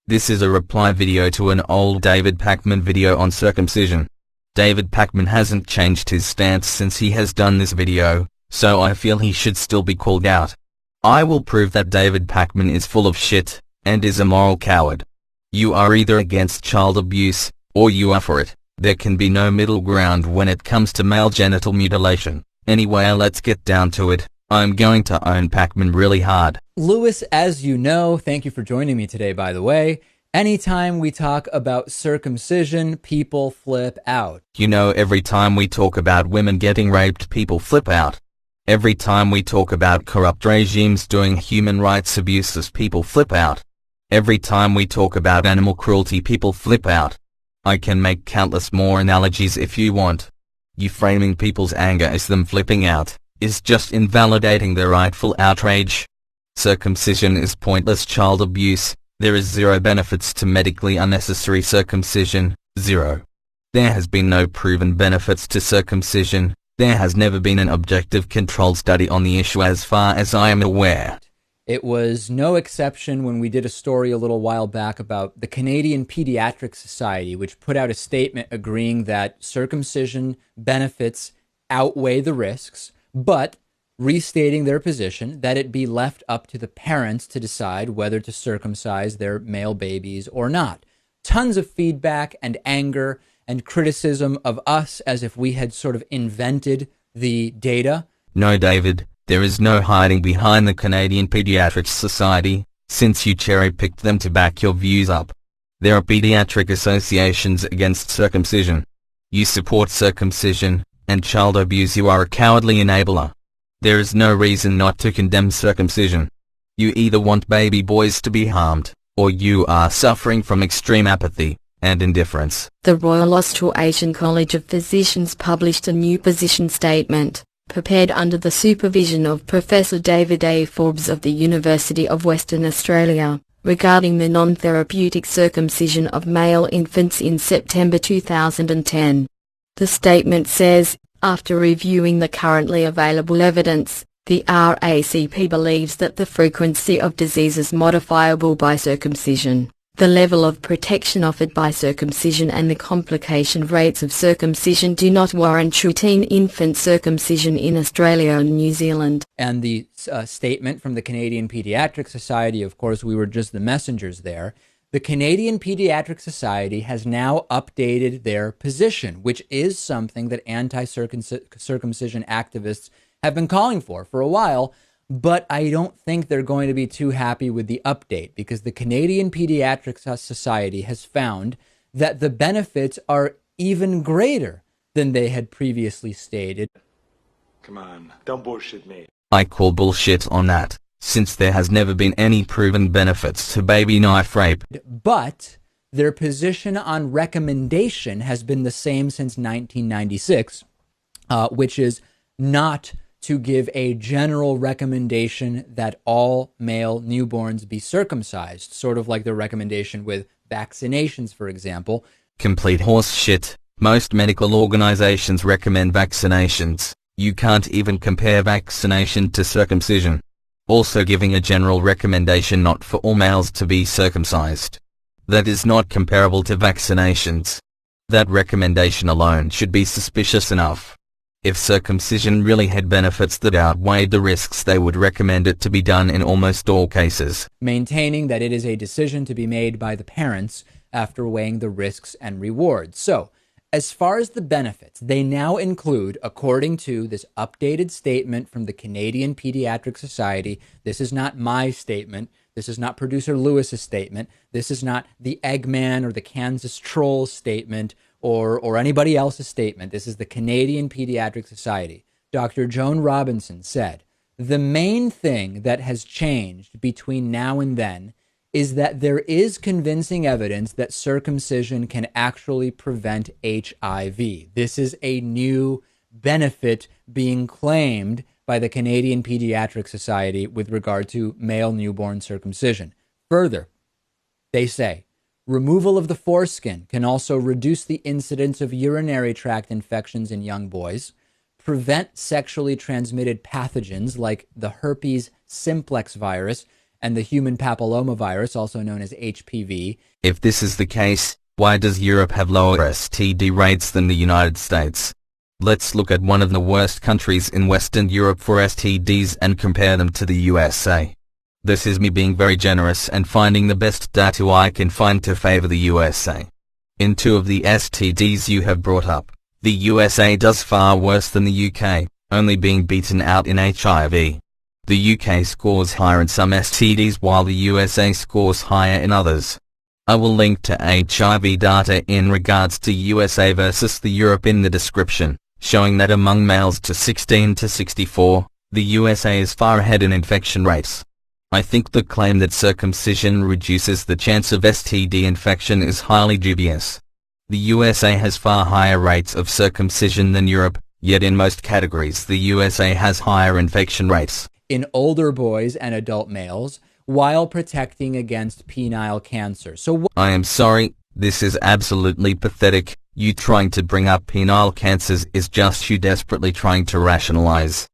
This is a reply video to an old David Pakman video on circumcision. David Pakman hasn't changed his stance since he has done this video, so I feel he should still be called out. I will prove that David Pakman is full of shit, and is a moral coward. You are either against child abuse, or you are for it. There can be no middle ground when it comes to male genital mutilation. Anyway, let's get down to it. I'm going to own Pakman really hard. Lewis, as you know, thank you for joining me today, by the way. Anytime we talk about circumcision, people flip out. You know, every time we talk about women getting raped, people flip out. Every time we talk about corrupt regimes doing human rights abuses, people flip out. Every time we talk about animal cruelty, people flip out. I can make countless more analogies if you want. You framing people's anger as them flipping out is just invalidating their rightful outrage. Circumcision is pointless child abuse. There is zero benefits to medically unnecessary circumcision, zero. There has been no proven benefits to circumcision. There has never been an objective controlled study on the issue as far as I am aware. It was no exception when we did a story a little while back about the Canadian Pediatric Society, which put out a statement agreeing that circumcision benefits outweigh the risks, but restating their position that it be left up to the parents to decide whether to circumcise their male babies or not. Tons of feedback and anger and criticism of us as if we had sort of invented the data. No, David, there is no hiding behind the Canadian Pediatric Society, since you cherry-picked them to back your views up. There are pediatric associations against circumcision. You support circumcision and child abuse. You are a cowardly enabler. There is no reason not to condemn circumcision. You either want baby boys to be harmed, or you are suffering from extreme apathy and indifference. The Royal Australasian College of Physicians published a new position statement, prepared under the supervision of Professor David A. Forbes of the University of Western Australia, regarding the non-therapeutic circumcision of male infants in September 2010. The statement says, after reviewing the currently available evidence, the RACP believes that the frequency of diseases modifiable by circumcision, the level of protection offered by circumcision and the complication rates of circumcision do not warrant routine infant circumcision in Australia and New Zealand. And the statement from the Canadian Pediatric Society, of course, we were just the messengers there. The Canadian Pediatric Society has now updated their position, which is something that anti-circumcision activists have been calling for a while, but I don't think they're going to be too happy with the update because the Canadian Pediatric Society has found that the benefits are even greater than they had previously stated. Come on, don't bullshit me. I call bullshit on that, since there has never been any proven benefits to baby knife rape. But their position on recommendation has been the same since 1996, which is not to give a general recommendation that all male newborns be circumcised, sort of like the recommendation with vaccinations, for example. Complete horse shit. Most medical organizations recommend vaccinations. You can't even compare vaccination to circumcision. Also giving a general recommendation not for all males to be circumcised. That is not comparable to vaccinations. That recommendation alone should be suspicious enough. If circumcision really had benefits that outweighed the risks, they would recommend it to be done in almost all cases. Maintaining that it is a decision to be made by the parents after weighing the risks and rewards. So, as far as the benefits, they now include, according to this updated statement from the Canadian Pediatric Society, this is not my statement, this is not producer Lewis's statement, this is not the Eggman or the Kansas Trolls statement, or anybody else's statement. This is the Canadian Pediatric Society. Dr. Joan Robinson said, the main thing that has changed between now and then is that there is convincing evidence that circumcision can actually prevent HIV. This is a new benefit being claimed by the Canadian Pediatric Society with regard to male newborn circumcision. Further, they say, removal of the foreskin can also reduce the incidence of urinary tract infections in young boys, prevent sexually transmitted pathogens like the herpes simplex virus, and the human papillomavirus, also known as HPV. If this is the case, why does Europe have lower STD rates than the United States? Let's look at one of the worst countries in Western Europe for STDs and compare them to the USA. This is me being very generous and finding the best data I can find to favor the USA. In two of the STDs you have brought up, the USA does far worse than the UK, only being beaten out in HIV. The UK scores higher in some STDs while the USA scores higher in others. I will link to HIV data in regards to USA versus the Europe in the description, showing that among males to 16 to 64, the USA is far ahead in infection rates. I think the claim that circumcision reduces the chance of STD infection is highly dubious. The USA has far higher rates of circumcision than Europe, yet in most categories the USA has higher infection rates. In older boys and adult males, while protecting against penile cancer. I am sorry, this is absolutely pathetic. You trying to bring up penile cancers is just you desperately trying to rationalize.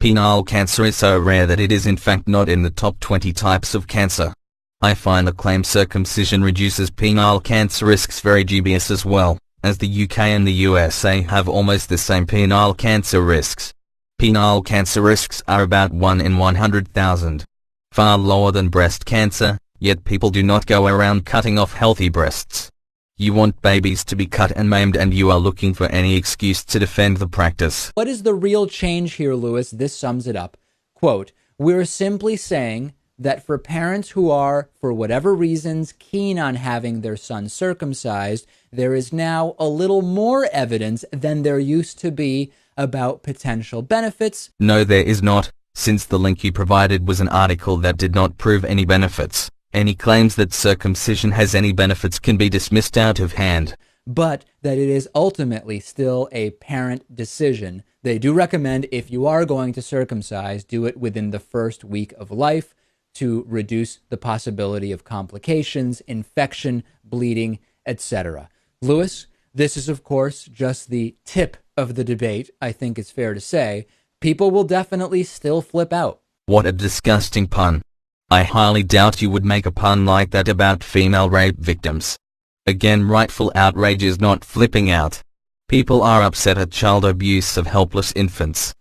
Penile cancer is so rare that it is in fact not in the top 20 types of cancer. I find the claim circumcision reduces penile cancer risks very dubious as well, as the UK and the USA have almost the same penile cancer risks. Penile cancer risks are about 1 in 100,000. Far lower than breast cancer, yet people do not go around cutting off healthy breasts. You want babies to be cut and maimed and you are looking for any excuse to defend the practice. What is the real change here, Lewis? This sums it up. Quote, "We're simply saying that for parents who are, for whatever reasons, keen on having their son circumcised, there is now a little more evidence than there used to be about potential benefits." No, there is not, since the link you provided was an article that did not prove any benefits. Any claims that circumcision has any benefits can be dismissed out of hand. But that it is ultimately still a parent decision. They do recommend if you are going to circumcise, do it within the first week of life to reduce the possibility of complications, infection, bleeding, etc. Lewis, this is of course just the tip of the debate, I think it's fair to say. People will definitely still flip out. What a disgusting pun. I highly doubt you would make a pun like that about female rape victims. Again, rightful outrage is not flipping out. People are upset at child abuse of helpless infants.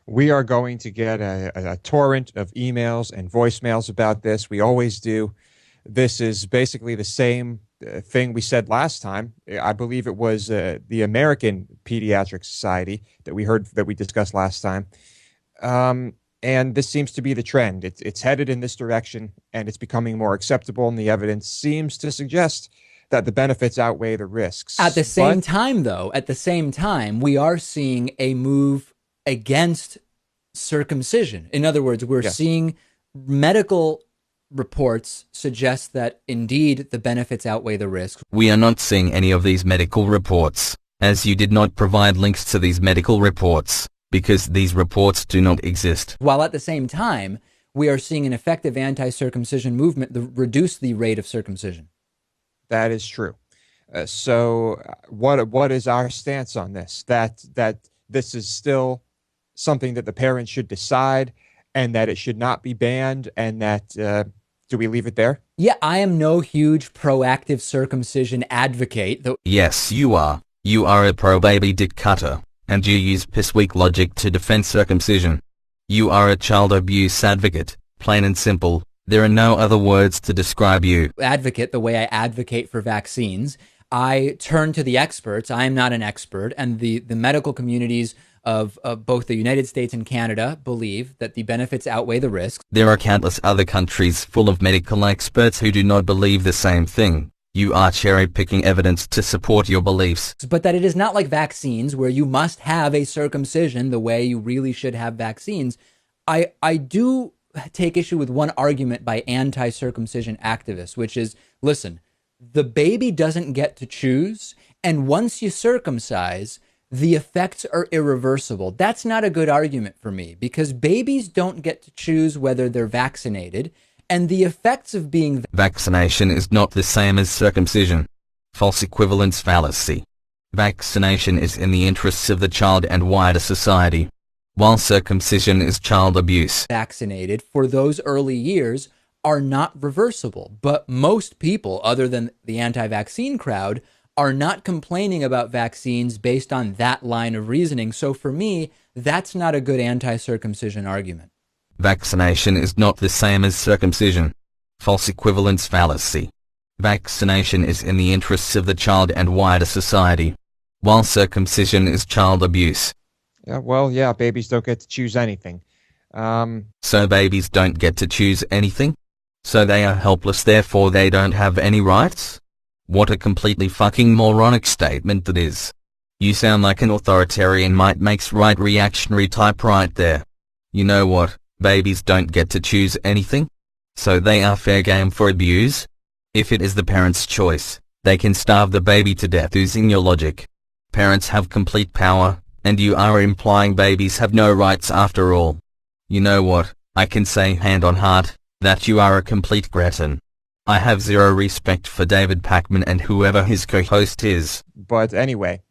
We are going to get a torrent of emails and voicemails about this. We always do. This is basically the same thing we said last time. I believe it was the American Pediatric Society that we discussed last time. And this seems to be the trend. It's headed in this direction, and it's becoming more acceptable, and the evidence seems to suggest that the benefits outweigh the risks. At the same time, though, we are seeing a move against circumcision. In other words, we're seeing medical reports suggest that indeed the benefits outweigh the risks. We are not seeing any of these medical reports, as you did not provide links to these medical reports, because these reports do not exist. While at the same time, we are seeing an effective anti-circumcision movement that reduce the rate of circumcision. That is true. So what is our stance on this? That this is still something that the parents should decide, and that it should not be banned, and that do we leave it there? Yeah, I am no huge proactive circumcision advocate. Yes, you are. You are a pro-baby dick cutter, and you use piss-weak logic to defend circumcision. You are a child abuse advocate, plain and simple. There are no other words to describe you. Advocate, the way I advocate for vaccines. I turn to the experts. I am not an expert, and the medical communities of both the United States and Canada believe that the benefits outweigh the risks. There are countless other countries full of medical experts who do not believe the same thing. You are cherry-picking evidence to support your beliefs. But that it is not like vaccines where you must have a circumcision the way you really should have vaccines. I do take issue with one argument by anti-circumcision activists, which is, listen, the baby doesn't get to choose, and once you circumcise, the effects are irreversible. That's not a good argument for me, because babies don't get to choose whether they're vaccinated, and the effects of being vaccination is not the same as circumcision. False equivalence fallacy. Vaccination is in the interests of the child and wider society. while circumcision is child abuse. Vaccinated for those early years are not reversible, but most people, other than the anti-vaccine crowd, are not complaining about vaccines based on that line of reasoning. So for me, that's not a good anti-circumcision argument. Vaccination is not the same as circumcision. False equivalence fallacy. Vaccination is in the interests of the child and wider society, while circumcision is child abuse. Yeah, babies don't get to choose anything. So babies don't get to choose anything? So they are helpless, therefore they don't have any rights? What a completely fucking moronic statement that is. You sound like an authoritarian might makes right reactionary type right there. You know what, babies don't get to choose anything? So they are fair game for abuse? If it is the parent's choice, they can starve the baby to death using your logic. Parents have complete power, and you are implying babies have no rights after all. You know what, I can say hand on heart, that you are a complete cretin. I have zero respect for David Pakman and whoever his co-host is. But anyway,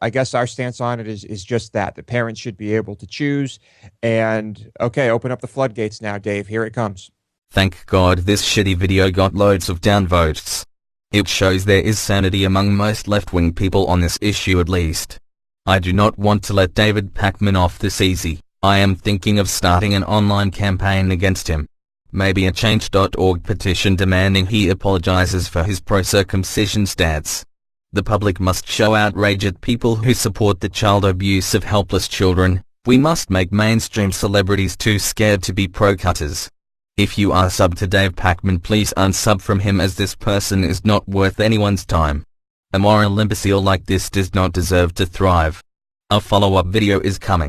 I guess our stance on it is just that. The parents should be able to choose. And, okay, open up the floodgates now, Dave. Here it comes. Thank God this shitty video got loads of downvotes. It shows there is sanity among most left-wing people on this issue at least. I do not want to let David Pakman off this easy. I am thinking of starting an online campaign against him. Maybe a change.org petition demanding he apologizes for his pro-circumcision stance. The public must show outrage at people who support the child abuse of helpless children. We must make mainstream celebrities too scared to be pro-cutters. If you are sub to Dave Pakman, please unsub from him, as this person is not worth anyone's time. A moral imbecile like this does not deserve to thrive. A follow-up video is coming.